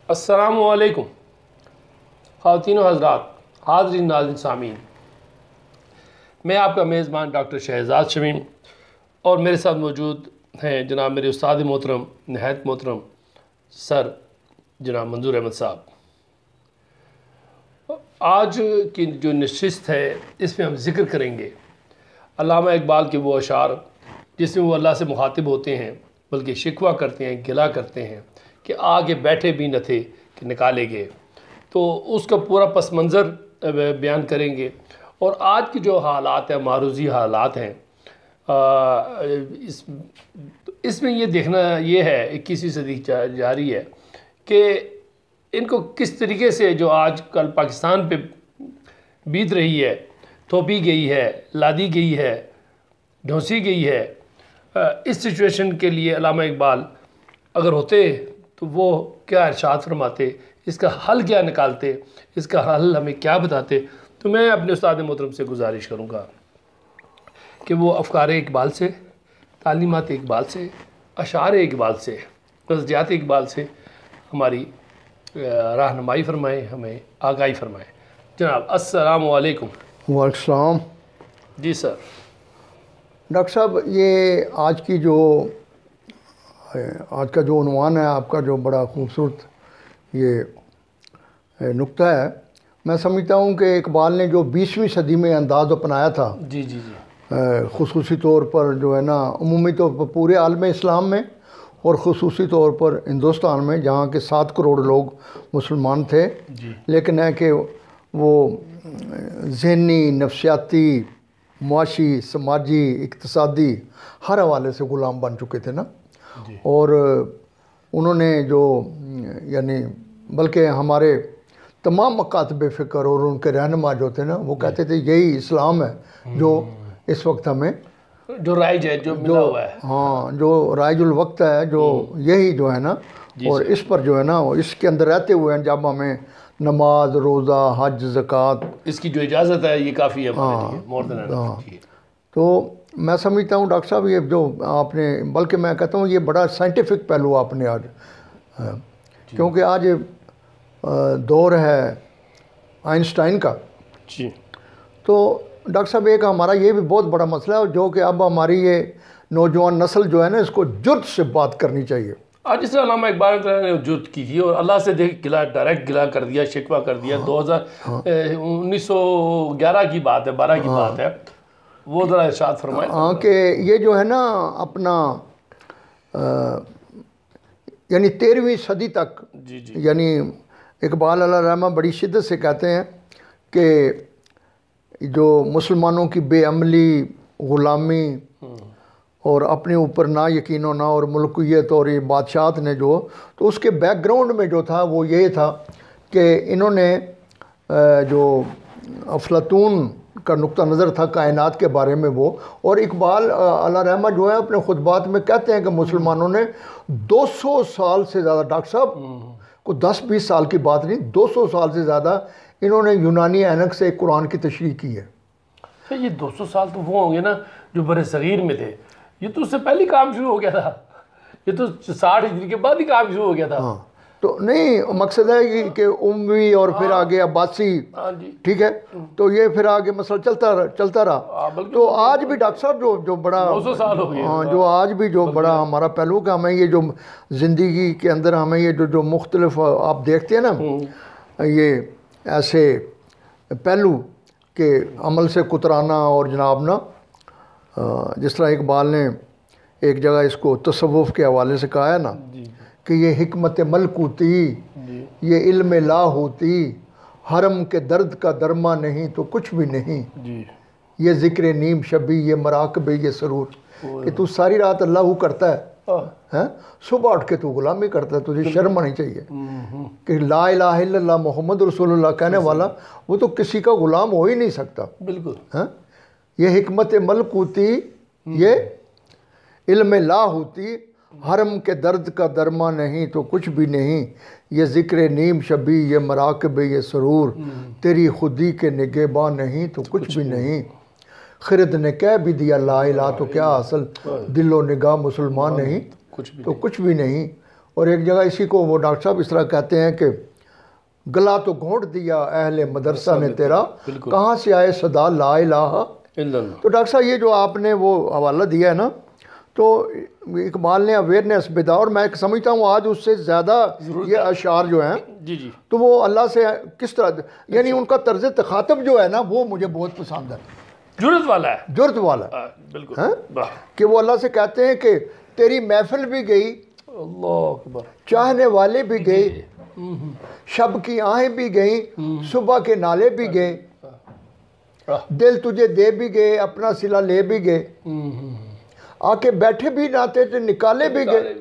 अस्सलामुअलैकुम ख़वातीन व हज़रात, हाज़रीन नाज़रीन सामीन, मैं आपका मेज़बान डॉक्टर शहजाद शमीम और मेरे साथ मौजूद हैं जनाब मेरे उस्ताद मोहतरम नहायत मोहतरम सर जनाब मंजूर अहमद साहब। आज की जो नशिस्त है इसमें हम ज़िक्र करेंगे अल्लामा इकबाल के वो अशार जिसमें वो अल्लाह से मुखातिब होते हैं, बल्कि शिकवा करते हैं, गिला करते हैं कि आगे बैठे भी न थे कि निकाले गए। तो उसका पूरा पस मंज़र बयान करेंगे और आज की जो हालात हैं, मारूजी हालात हैं, इसमें ये देखना ये है 21वीं सदी जारी है कि इनको किस तरीके से जो आज कल पाकिस्तान पे बीत रही है, थोपी गई है, लादी गई है, ढोंसी गई है। इस सिचुएशन के लिए अल्लामा इकबाल अगर होते तो वो क्या इरशाद फरमाते, इसका हल क्या निकालते, इसका हल हमें क्या बताते। तो मैं अपने उस्ताद मोहतरम से गुजारिश करूँगा कि वो अफ़कार इकबाल से, तालीमात इकबाल से, अशार इकबाल से, नज़रियात इकबाल से हमारी रहनुमाई फ़रमाएँ, हमें आगाही फ़रमाएँ। जनाब अस्सलामु अलैकुम। वालेकुम सलाम। जी सर। डॉक्टर साहब, ये आज का जो उन्वान है आपका, जो बड़ा खूबसूरत ये नुक्ता है, मैं समझता हूँ कि इकबाल ने जो 20वीं सदी में अंदाज़ अपनाया था, जी जी जी, ख़ुसूसी तौर पर जो है ना, उमूमी तौर पर पूरे आलम इस्लाम में और ख़ुसूसी तौर पर हिंदुस्तान में, जहाँ के 7 करोड़ लोग मुसलमान थे, लेकिन है कि वो ज़हनी, नफ्सियाती, मुआशी, समाजी, इक़्तिसादी हर हवाले से ग़ुलाम बन चुके थे ना। और उन्होंने जो यानी बल्कि हमारे तमाम मकातब फ़िक्र और उनके रहनुमा जो थे ना, वो कहते थे यही इस्लाम है जो इस वक्त हमें जो राइज है, जो मिला हुआ है, हाँ, जो राइजुल वक्त है, जो यही जो है ना, और इस पर जो है ना, इसके अंदर रहते हुए जब हमें नमाज, रोज़ा, हज, ज़कात, इसकी जो इजाज़त है, ये काफ़ी है हमारे लिए, मोर देन एनफ। तो मैं समझता हूँ डॉक्टर साहब, ये जो आपने, बल्कि मैं कहता हूँ ये बड़ा साइंटिफिक पहलू आपने आज, क्योंकि आज दौर है आइंस्टाइन का। जी। तो डॉक्टर साहब, एक हमारा ये भी बहुत बड़ा मसला है जो कि अब हमारी ये नौजवान नस्ल जो है ना, इसको जुर्त से बात करनी चाहिए। आज जिस अल्लामा इकबाल ने जुर्त की थी और अल्लाह से देख गिला, डायरेक्ट गिला कर दिया, शिकवा कर दिया। 1911 की बात है, 12 की बात है, वो ज़रा इरशाद फरमाएं। हाँ, कि ये जो है ना अपना यानी 13वीं सदी तक, जी जी, यानी इकबाल अल्लाह रहमा बड़ी शिद्दत से कहते हैं कि जो मुसलमानों की बेअमली, ग़ुलामी और अपने ऊपर ना यकीन होना और मुल्कियत और ये बादशाहत ने जो, तो उसके बैकग्राउंड में जो था वो ये था कि इन्होंने जो अफलातून का नुक्ता नज़र था कायनात के बारे में वो, और इकबाल अल्लाह रहमा जो है अपने खुतबात में कहते हैं कि मुसलमानों ने 200 साल से ज़्यादा, डॉक्टर साहब को 10-20 साल की बात नहीं, 200 साल से ज़्यादा इन्होंने यूनानी ऐनक से कुरान की तशरीह की है। ये 200 साल तो वो होंगे ना जो बड़े सगीर में थे, ये तो उससे पहले काम शुरू हो गया था, ये तो 60 हिजरी के बाद ही काम शुरू हो गया था। हाँ, तो नहीं, मकसद है कि उमवी और फिर आगे अब्बासी, ठीक है, तो ये फिर आगे मसला चलता रहा। तो आज भी डॉक्टर साहब जो बड़ा 200 साल हो गए, हाँ, जो आज भी जो बड़ा हमारा पहलू का, हमें ये जो ज़िंदगी के अंदर हमें ये जो मुख्तलिफ आप देखते हैं ना, ये ऐसे पहलू के अमल से कुतराना, और जनाब ना जिस तरह इकबाल ने एक जगह इसको तसव्वुफ़ के हवाले से कहा है ना कि ये हिकमत मलकूती, ये इल्म लाहूती, हरम के दर्द का दरमा नहीं तो कुछ भी नहीं, ये ज़िक्र नीम शबी, ये मराकब, ये सरूर, कि तू सारी रात अल्लाह करता है, सुबह उठ के तू गुलामी करता है, तुझे शर्म आनी चाहिए कि ला इलाहा इल्लल्लाह मोहम्मद रसूलुल्लाह कहने वाला वो तो किसी का गुलाम हो ही नहीं सकता। बिल्कुल। है ये हिकमत मलकूती, ये इल्म लाहूती, हरम के दर्द का दरमा नहीं तो कुछ भी नहीं, ये ज़िक्र नीम शबी, ये मराकब, ये सरूर, तेरी खुदी के निगहबान नहीं तो कुछ भी नहीं, खिरद ने कह भी दिया ला इलाहा तो क्या हासिल, दिलो निगाह मुसलमान नहीं तो कुछ भी नहीं, और एक जगह इसी को वो डॉक्टर साहब इस तरह कहते हैं कि गला तो घोंट दिया अहले मदरसा ने तेरा, कहाँ से आए सदा ला इलाहा इल्लल्लाह। तो डॉक्टर साहब ये जो आपने वो हवाला दिया है ना, तो इकबाल ने अवेयरनेस बेदार, और मैं समझता हूँ आज उससे ज़्यादा ये अशार जो हैं जी जी, तो वो अल्लाह से किस तरह, यानी उनका तर्ज तखातब जो है ना वो मुझे बहुत पसंद है, जुर्रत वाला है, जुर्रत वाला बिल्कुल है कि वो अल्लाह से कहते हैं कि तेरी महफिल भी गई, अल्लाह अकबर, चाहने वाले भी गए, शब की आहें भी गई, सुबह के नाले भी गए, दिल तुझे दे भी गए, अपना सिला ले भी गए, आके बैठे भी नाते थे निकाले भी गए,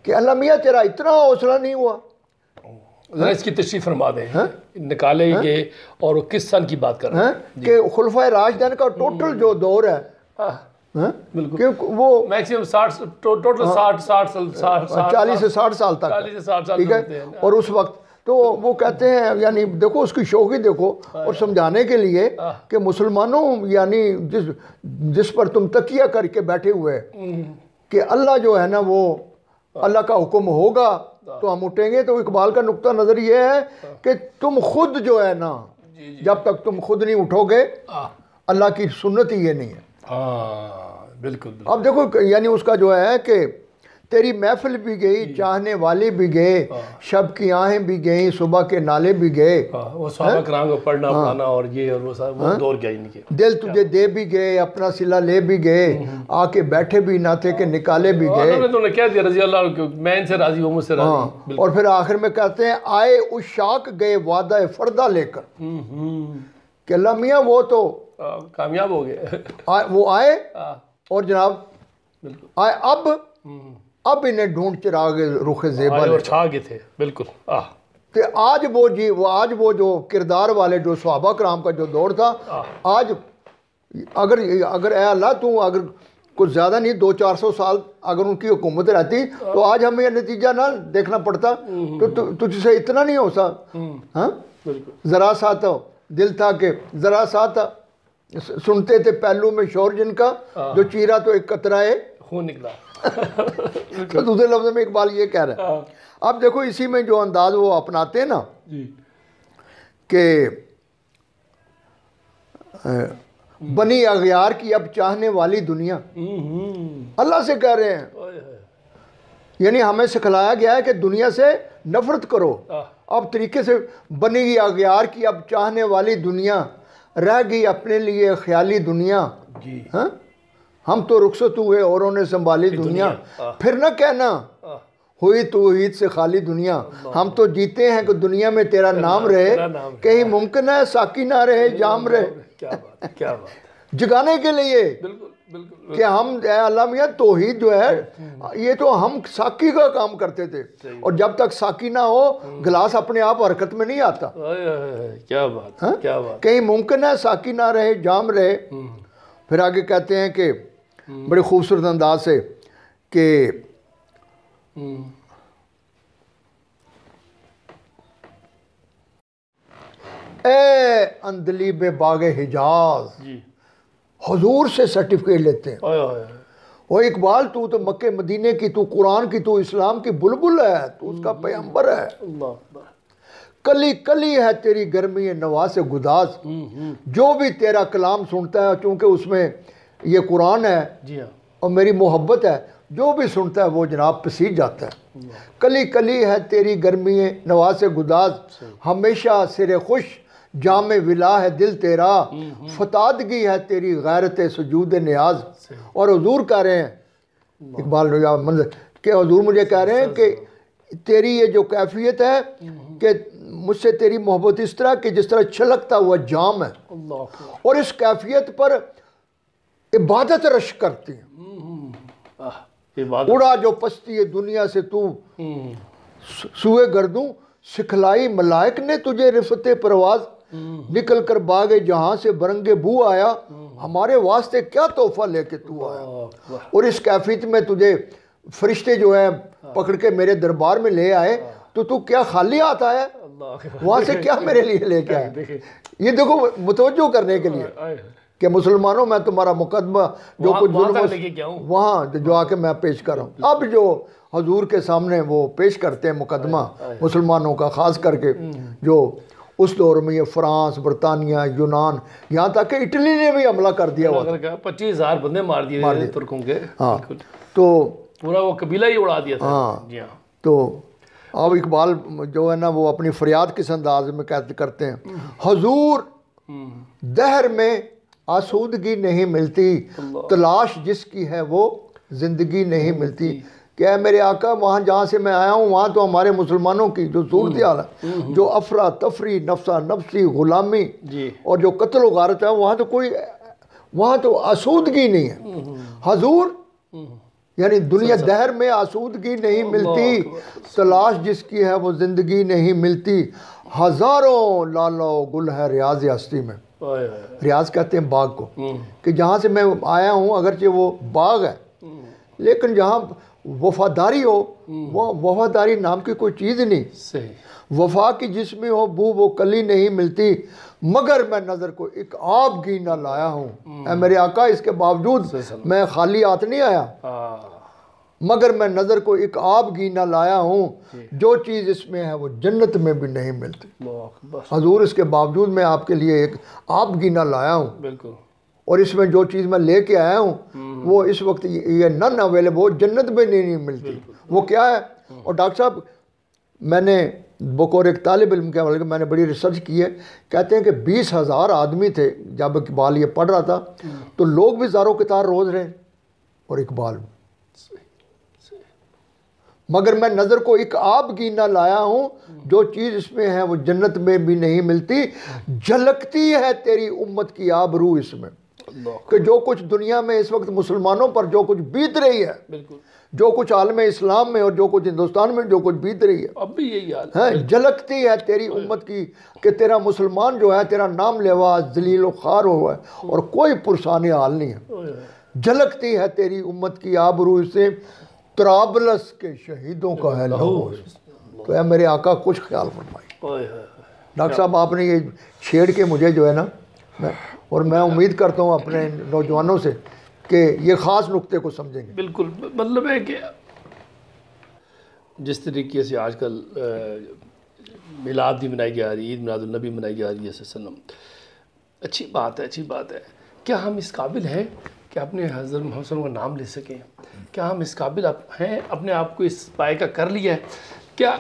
कि अल्लाह मियाँ तेरा इतना हौसला नहीं हुआ। जरा इसकी तशरीह फरमा दें, निकाले गए और किस सन की बात कर रहे हैं कि खुलफाए राशिदीन का टोटल जो दौर है बिल्कुल, कि वो मैक्सिमम 60 टोटल 40 से 60 साल तक, 40 से 60 साल ठीक है। और उस वक्त तो वो कहते हैं, यानी देखो उसकी शौकी देखो, और समझाने के लिए कि मुसलमानों यानी जिस पर तुम तकिया करके बैठे हुए कि अल्लाह जो है ना वो अल्लाह का हुक्म होगा तो हम उठेंगे। तो इकबाल का नुक्ता नज़र ये है कि तुम खुद जो है ना, जब तक तुम खुद नहीं उठोगे अल्लाह की सुन्नत ही ये नहीं है। बिल्कुल। अब देखो यानी उसका जो है कि तेरी महफिल भी गई, चाहने वाले भी गए, शब की आहें भी गई, सुबह के नाले भी गए, वो सहाबा कराम को पढ़ना पढ़ाना और ये और वो दौर क्या ही नहीं किया। दिल तुझे दे भी गए, अपना सिला ले भी गए, आके बैठे भी ना थे कि निकाले भी गए। तुमने क्या दिया रजी अल्लाह, मैं इनसे राजी हूँ, मुझसे राजी। और फिर आखिर में कहते हैं आए उशाक गए वादा फर्दा लेकर, कि अल्लाह मियाँ वो तो कामयाब हो गए, वो आए और जनाब आए, अब इन्हें ढूंढ चिराग रुख ज़ेबा और छा गए थे। बिल्कुल। तो आज वो जो किरदार वाले जो सहाबा कराम का जो दौर था, आज अगर ए अल्लाह तू अगर कुछ ज़्यादा नहीं 200-400 साल अगर उनकी हुकूमत रहती तो आज हमें यह नतीजा ना देखना पड़ता। तो तुझसे इतना नहीं हो सकता। हाँ, ज़रा सा तो दिल था कि ज़रा सा था, सुनते थे पहलू में शोर जिनका, जो चीरा तो एक कतराए खून निकला। तो दूसरे लफ्ज़ में इकबाल ये कह रहा है। अब देखो इसी में जो अंदाज वो अपनाते हैं ना कि बनी अगयार की अब चाहने वाली दुनिया, अल्लाह से कह रहे हैं, यानी हमें सिखलाया गया है कि दुनिया से नफरत करो। अब तरीके से बनी गई अगयार की अब चाहने वाली दुनिया, रह गई अपने लिए ख्याली दुनिया। हाँ, हम तो रुखसत हुए औरों ने संभाली दुनिया, फिर न कहना हुई तौहीद से खाली दुनिया। हम तो जीते हैं कि दुनिया में तेरा नाम रहे, कहीं मुमकिन है साकी ना रहे जाम रहे। क्या बात, जगाने के लिए कि हम अल्लाह मियाँ तौहीद जो है ये तो हम साकी का काम करते थे, और जब तक साकी ना हो गिलास अपने आप हरकत में नहीं आता। क्या बात, क्या बात, कहीं मुमकिन है साकी ना रहे जाम रहे। फिर आगे कहते हैं कि बड़े खूबसूरत अंदाज से कि ए अंदली बे बागे हिजाज, हुजूर से सर्टिफिकेट लेते हैं। वो इकबाल तू तो मक्के मदीने की, तू कुरान की, तू इस्लाम की बुलबुल है, तू उसका पैगंबर है। कली कली है तेरी गर्मी नवा से गुदाज, जो भी तेरा कलाम सुनता है, चूँकि उसमें ये कुरान है और मेरी मोहब्बत है, जो भी सुनता है वो जनाब पसीज जाता है। कली कली है तेरी गर्मी नवा से गुदाज, हमेशा सिरे खुश जामे विला है दिल तेरा, फतादगी है तेरी गैरत सुजूद नियाज। और हुजूर कह रहे हैं इकबाल मंजर के, हुजूर मुझे कह रहे हैं कि तेरी ये जो कैफियत है कि मुझसे तेरी मोहब्बत इस तरह कि जिस तरह छलकता हुआ जाम है, और इस कैफियत पर इबादत रश करती है। उड़ा जो पस्ती है दुनिया से तू सुए गर्दूं, सिखलाई मलाइक ने तुझे रिफते परवाज, निकल कर बागे जहां से बरंगे बू आया, हमारे वास्ते क्या तोहफा लेके तू आया। और इस कैफियत में तुझे फरिश्ते जो है पकड़ के मेरे दरबार में ले आए, तो तू क्या खाली हाथ आया, वहां से क्या मेरे लिए लेके आया। ये देखो मुतवज्जो करने के लिए कि मुसलमानों मैं तुम्हारा मुकदमा जो कुछ जुल्म लेके क्या हूँ वहाँ जो आके मैं पेश कर रहा हूँ। अब जो हजूर के सामने वो पेश करते हैं मुकदमा मुसलमानों का, ख़ास करके जो उस दौर में ये फ्रांस, बरतानिया, यूनान, यहाँ तक कि इटली ने भी हमला कर दिया हुआ था। 25,000 बंदे मार दिए तुर्कों के। हाँ, तो पूरा वो कबीला ही उड़ा दिया था। हाँ जी हाँ। तो अब इकबाल जो है ना वो अपनी फरियाद किस अंदाज में करते हैं, हजूर दहर में आसूदगी नहीं मिलती, तलाश जिसकी है वो ज़िंदगी नहीं मिलती। क्या मेरे आका, वहाँ जहाँ से मैं आया हूँ वहाँ तो हमारे मुसलमानों की जो सूरत हाल है, जो अफरा तफरी, नफसा नफसी, गुलामी और जो कत्ल गारत है, वहाँ तो कोई, वहाँ तो आसूदगी नहीं है। हजूर यानी दुनिया दहर में आसूदगी नहीं मिलती, तलाश जिसकी है वो ज़िंदगी नहीं मिलती। हज़ारों लालो गुल है रियाज हस्ती में, रियाज कहते हैं बाग को, कि जहाँ से मैं आया हूँ अगरचे वो बाग है, लेकिन जहाँ वफादारी हो, वो वफादारी नाम की कोई चीज़ नहीं। सही। वफा की जिसमें हो बू वो कली नहीं मिलती, मगर मैं नज़र को एक आब की ना लाया हूँ। ऐ मेरे आका, इसके बावजूद मैं खाली हाथ नहीं आया, मगर मैं नज़र को एक आब की ना लाया हूँ, जो चीज़ इसमें है वो जन्नत में भी नहीं मिलती। हजूर, इसके बावजूद मैं आपके लिए एक आब की ना लाया हूँ। बिल्कुल। और इसमें जो चीज़ मैं लेके आया हूँ वो इस वक्त ये नन अवेलेबल, वो जन्नत में नहीं मिलती। वो क्या है? और डॉक्टर साहब, मैंने बकौर एक तालिब इल्म के हवाले मैंने बड़ी रिसर्च की है, कहते हैं कि 20,000 आदमी थे जब इकबाल ये पढ़ रहा था, तो लोग भी ज़ारो कितार रोज़ रहे और इकबाल भी। मगर मैं नज़र को एक आब की ना लाया हूँ, जो चीज़ इसमें है वो जन्नत में भी नहीं मिलती। झलकती है तेरी उम्मत की आबरू इसमें, कि जो कुछ दुनिया में इस वक्त मुसलमानों पर जो कुछ बीत रही है, जो कुछ आलम इस्लाम में और जो कुछ हिंदुस्तान में जो कुछ बीत रही है, अब भी यही हाल है। झलकती है तेरी उम्मत की कि तेरा मुसलमान जो है तेरा नाम लेवा जलील ख़ार हुआ है और कोई पुरसाने हाल नहीं है। झलकती है तेरी उम्मत की आबरू से, त्राबलस के शहीदों का है लहू। तो है मेरे आका, कुछ ख्याल फरमाइए। डॉक्टर साहब, आपने ये छेड़ के मुझे जो है ना, और मैं उम्मीद करता हूँ अपने नौजवानों से कि ये ख़ास नुक्ते को समझेंगे। बिल्कुल। मतलब है कि जिस तरीके से आजकल मिलाद भी मनाई जा रही है, ईद मिलादुन नबी मनाई जा रही है सल्लम, अच्छी बात है, अच्छी बात है। क्या हम इस काबिल हैं कि अपने हज़रत मोहम्मद का नाम ले सकें? क्या हम इस काबिल हैं, अपने आप को इस पायका कर लिया है? क्या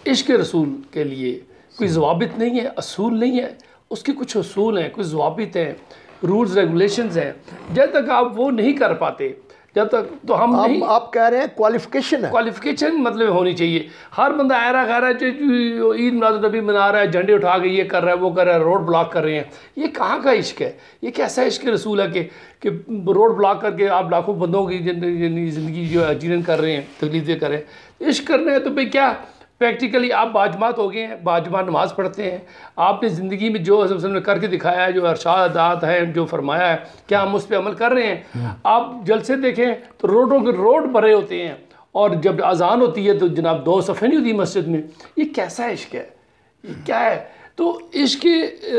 इश्क़ रसूल के लिए कोई ज़वाबित नहीं है, असूल नहीं है? उसके कुछ असूल हैं, कुछ ज़वाबित हैं, रूल्स रेगुलेशंस हैं। जब तक आप वो नहीं कर पाते, जब तक तो हम नहीं। आप कह रहे हैं क्वालिफिकेशन है, क्वालिफिकेशन मतलब होनी चाहिए। हर बंदा आयरा खा रहा है, ईद मिलाद नबी मना रहा है, झंडे उठा के ये कर रहा है, वो कर रहा है, रोड ब्लॉक कर रहे हैं। ये कहाँ का इश्क है? ये कैसा इश्क रसूल है कि रोड ब्लॉक करके आप लाखों बंदों की ज़िंदगी जो है जीवन कर रहे हैं, तकलीफ़ें कर रहे हैं। इश्क करना है तो भाई क्या प्रैक्टिकली आप बाजमात हो गए हैं, बाजमात नमाज़ पढ़ते हैं, आपने ज़िंदगी में जो हज़रत ने करके दिखाया है, जो अरशादात हैं, जो फरमाया है, क्या हम उस पर अमल कर रहे हैं? आप जलसे देखें तो रोडों के रोड भरे होते हैं, और जब अजान होती है तो जनाब 2 सफ़े नहीं होती मस्जिद में। ये कैसा इश्क है? ये क्या है? तो इश्क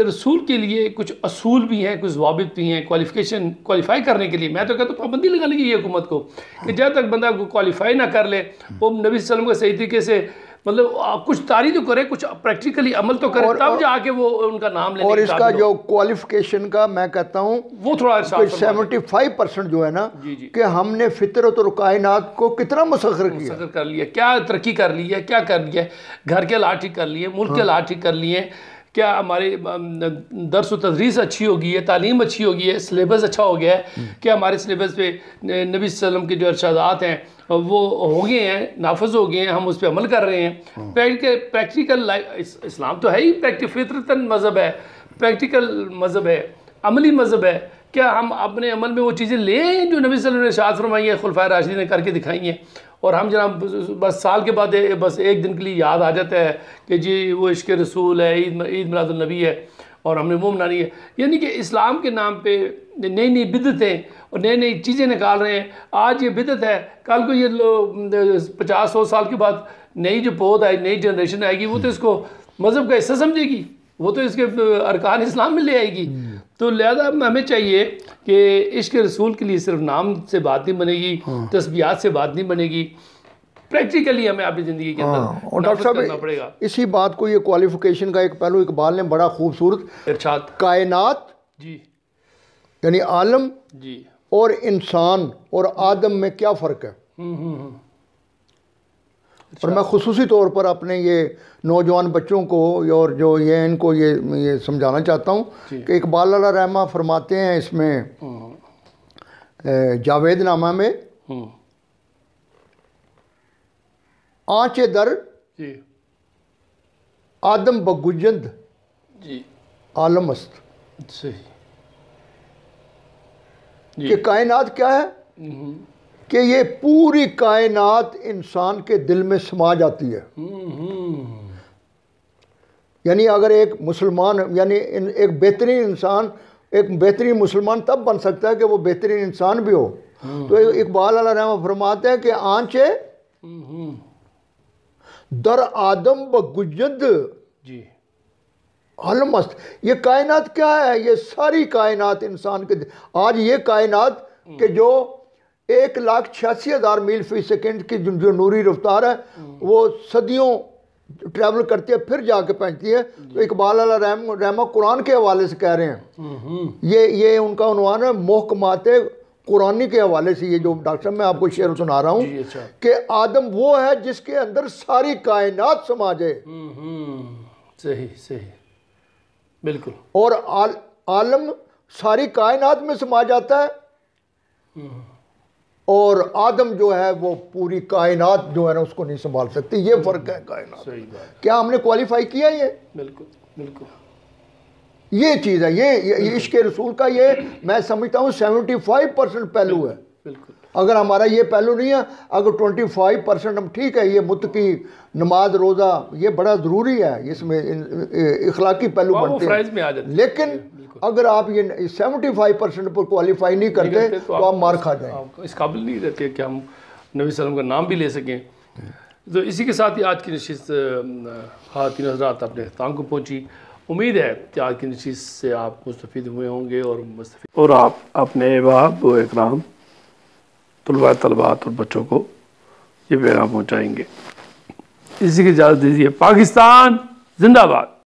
रसूल के लिए कुछ असूल भी हैं, कुछ ज़वाबित भी हैं। क्वालिफाई करने के लिए मैं तो कहता हूँ पाबंदी लगा ली ये हुकूमत को, कि जब तक बंदा क्वालिफाई ना कर ले, वो नबी सल्लल्लाहु अलैहि वसल्लम को सही तरीके से मतलब कुछ तारीफ तो करे, कुछ प्रैक्टिकली अमल तो करे, तब जाके वो उनका नाम लेने। और इसका जो क्वालिफिकेशन का मैं कहता हूँ वो थोड़ा 75% जो है ना, कि हमने फितरत और कायनात को कितना मुसख्खर कर लिया, क्या तरक्की कर ली है, क्या कर लिया, घर के हालात ठीक कर लिए, मुल्क के हालात ठीक कर लिए, क्या हमारे दर्स व तदरीस अच्छी हो गई है, तालीम अच्छी हो गई है, सिलेबस अच्छा हो गया है, क्या हमारे सिलेबस पे नबी सल्लम के जो इरशादात हैं वो हो गए हैं, नाफज हो गए हैं, हम उस पर अमल कर रहे हैं। प्रैक्टिकल लाइफ, इस्लाम तो है ही फितरतन मज़हब है, प्रैक्टिकल मज़हब है, अमली मज़हब है। क्या हम अपने अमल में वो चीज़ें लें जो नबी सल्लल्लाहु अलैहि वसल्लम ने इरशाद फरमाई है, खुलफाए राशिदीन ने करके दिखाई हैं, और हम जनाब बस साल के बाद बस एक दिन के लिए याद आ जाता है कि जी वो इश्क़ रसूल है, ईद मिलादुन नबी है और हमने वो मनानी है। यानी कि इस्लाम के नाम पे नई नई बिदतें और नई नई चीज़ें निकाल रहे हैं। आज ये बिदत है, कल को ये 50-100 साल के बाद नई जो पौध आई, नई जनरेशन आएगी, वो तो इसको मज़हब का हिस्सा समझेगी, वो तो इसके अरकान इस्लाम में ले आएगी। तो लिहाजा हमें चाहिए कि इश्क रसूल के लिए सिर्फ नाम से बात नहीं बनेगी, तस्बीहात से बात नहीं बनेगी, प्रैक्टिकली हमें अपनी ज़िंदगी के अंदर और डॉक्टर साहब पड़ेगा। इसी बात को, ये क्वालिफिकेशन का एक पहलू इकबाल ने बड़ा खूबसूरत इरशाद, कायनात जी यानी आलम जी और इंसान और आदम में क्या फ़र्क है। और मैं खुसूसी तौर पर अपने ये नौजवान बच्चों को और जो ये इनको ये समझाना चाहता हूँ कि इकबाल अल्लाह रहमा फरमाते हैं इसमें जावेद नामा में, आंचे दर जी आदम बगुजंद जी आलम अस्त, सही कि कायनात क्या है कि ये पूरी कायनात इंसान के दिल में समा जाती है। यानी अगर एक मुसलमान यानी एक बेहतरीन इंसान, एक बेहतरीन मुसलमान तब बन सकता है कि वो बेहतरीन इंसान भी हो। तो इकबाल अल्लाह रहमा फरमाते हैं कि आंचे दर आदम बगुजद जी आलमस्त, ये कायनात क्या है, ये सारी कायनात इंसान के आज ये कायनात के जो 1,86,000 मील फी सेकंड की जो नूरी रफ्तार है वो सदियों ट्रैवल करती है फिर जाके पहुंचती है। तो इकबाल अल्लाह रहमा कुरान के हवाले से कह रहे हैं, ये उनका उन्वान है मोहकमात कुरानी के हवाले से। ये जो डॉक्टर साहब मैं आपको शेर सुना रहा हूँ कि आदम वो है जिसके अंदर सारी कायनात समा जाए। सही सही बिल्कुल। और आलम सारी कायनात में समा जाता है और आदम जो है वो पूरी कायनात जो है ना उसको नहीं संभाल सकती। ये फर्क है कायनात। सही बात। क्या हमने क्वालिफाई किया ये? बिल्कुल बिल्कुल। ये चीज़ है, ये इश्क रसूल का ये मैं समझता हूँ 75% पहलू है। बिल्कुल। अगर हमारा ये पहलू नहीं है, अगर 25% हम ठीक है, ये मुत्तकी नमाज रोज़ा ये बड़ा ज़रूरी है, इसमें इखलाकी पहलू बनते हैं। लेकिन अगर आप ये 75% पर क्वालिफाई नहीं करते तो आप मार खा जाएंगे, इस काबिल नहीं रहते कि हम नबी सल्लम का नाम भी ले सकें। तो इसी के साथ ही आज की नशिस्त ख़वातीन हज़रात अपने अख्ताम को पहुँची। उम्मीद है कि आज की नशिस्त से आप मुस्तफ़ीद हुए होंगे और आप अपने अहबाब व इकराम तलबा तलबात और बच्चों को ये पैगाम पहुँचाएँगे। इसी की इजाज़त दीजिए। पाकिस्तान जिंदाबाद।